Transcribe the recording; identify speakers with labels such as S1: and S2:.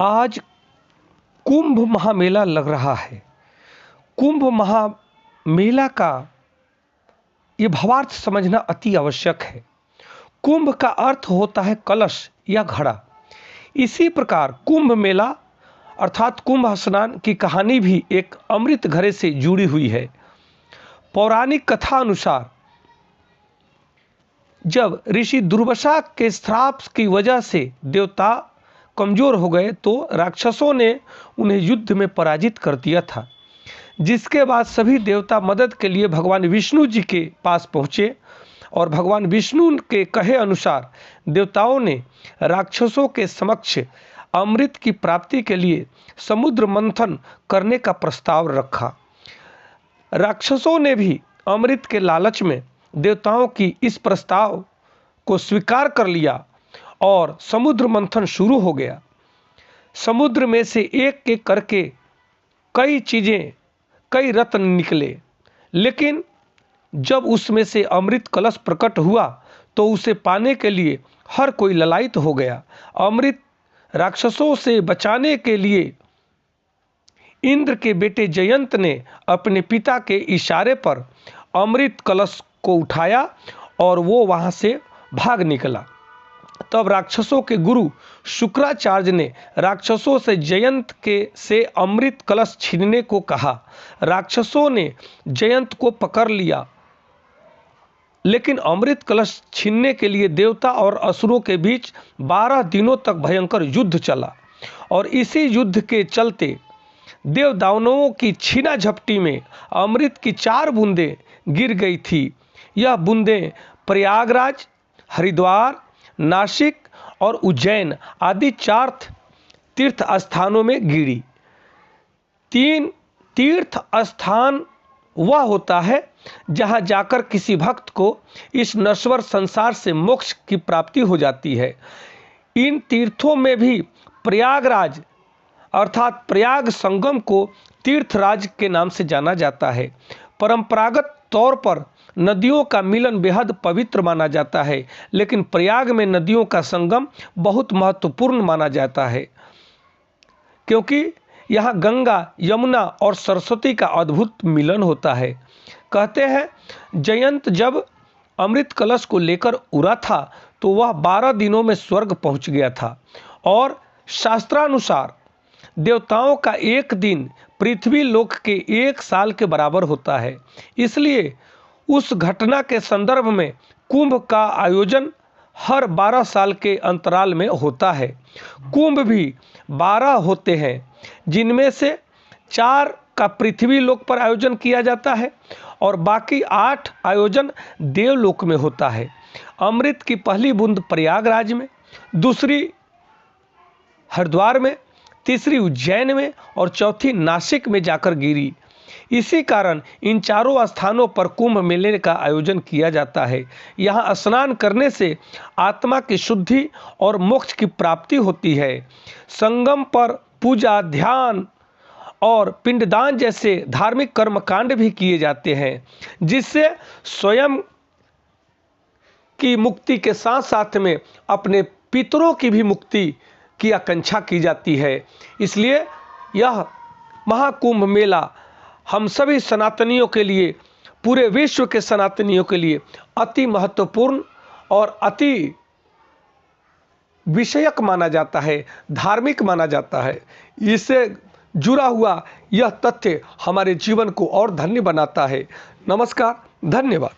S1: आज कुंभ महामेला लग रहा है। कुंभ महामेला का ये भावार्थ समझना अति आवश्यक है। कुंभ का अर्थ होता है कलश या घड़ा। इसी प्रकार कुंभ मेला अर्थात कुंभ स्नान की कहानी भी एक अमृत घड़े से जुड़ी हुई है। पौराणिक कथा अनुसार जब ऋषि दुर्वासा के श्राप की वजह से देवता कमजोर हो गए तो राक्षसों ने उन्हें युद्ध में पराजित कर दिया था, जिसके बाद सभी देवता मदद के लिए भगवान विष्णु जी के पास पहुँचे और भगवान विष्णु के कहे अनुसार देवताओं ने राक्षसों के समक्ष अमृत की प्राप्ति के लिए समुद्र मंथन करने का प्रस्ताव रखा। राक्षसों ने भी अमृत के लालच में देवताओं की इस प्रस्ताव को स्वीकार कर लिया और समुद्र मंथन शुरू हो गया। समुद्र में से एक एक करके कई चीज़ें, कई रत्न निकले, लेकिन जब उसमें से अमृत कलश प्रकट हुआ तो उसे पाने के लिए हर कोई ललायित हो गया। अमृत राक्षसों से बचाने के लिए इंद्र के बेटे जयंत ने अपने पिता के इशारे पर अमृत कलश को उठाया और वो वहाँ से भाग निकला। तब राक्षसों के गुरु शुक्राचार्य ने राक्षसों से जयंत के से अमृत कलश छीनने को कहा। राक्षसों ने जयंत को पकड़ लिया, लेकिन अमृत कलश छीनने के लिए देवता और असुरों के बीच 12 दिनों तक भयंकर युद्ध चला और इसी युद्ध के चलते देव दानवों की छीना झपटी में अमृत की 4 बूंदें गिर गई थी। यह बूंदें प्रयागराज, हरिद्वार, नासिक और उज्जैन आदि 4 तीर्थ स्थानों में गिरी। 3 तीर्थ स्थान वह होता है जहां जाकर किसी भक्त को इस नश्वर संसार से मोक्ष की प्राप्ति हो जाती है। इन तीर्थों में भी प्रयागराज अर्थात प्रयाग संगम को तीर्थराज के नाम से जाना जाता है। परंपरागत तौर पर नदियों का मिलन बेहद पवित्र माना जाता है, लेकिन प्रयाग में नदियों का संगम बहुत महत्वपूर्ण माना जाता है, क्योंकि यहाँ गंगा, यमुना और सरस्वती का अद्भुत मिलन होता है। कहते हैं जयंत जब अमृत कलश को लेकर उड़ा था तो वह 12 दिनों में स्वर्ग पहुँच गया था और शास्त्रानुसार देवताओं का एक दिन पृथ्वी लोक के 1 साल के बराबर होता है। इसलिए उस घटना के संदर्भ में कुंभ का आयोजन हर 12 साल के अंतराल में होता है। कुंभ भी 12 होते हैं, जिनमें से 4 का पृथ्वी लोक पर आयोजन किया जाता है और बाकी 8 आयोजन देवलोक में होता है। अमृत की पहली बूंद प्रयागराज में, दूसरी हरिद्वार में, तीसरी उज्जैन में और चौथी नासिक में जाकर गिरी। इसी कारण इन 4 स्थानों पर कुंभ मेले का आयोजन किया जाता है। यहाँ स्नान करने से आत्मा की शुद्धि और मोक्ष की प्राप्ति होती है। संगम पर पूजा, ध्यान और पिंडदान जैसे धार्मिक कर्मकांड भी किए जाते हैं, जिससे स्वयं की मुक्ति के साथ साथ में अपने पितरों की भी मुक्ति की आकांक्षा की जाती है। इसलिए यह महाकुंभ मेला हम सभी सनातनियों के लिए, पूरे विश्व के सनातनियों के लिए अति महत्वपूर्ण और अति विषयक माना जाता है, धार्मिक माना जाता है। इससे जुड़ा हुआ यह तथ्य हमारे जीवन को और धन्य बनाता है। नमस्कार, धन्यवाद।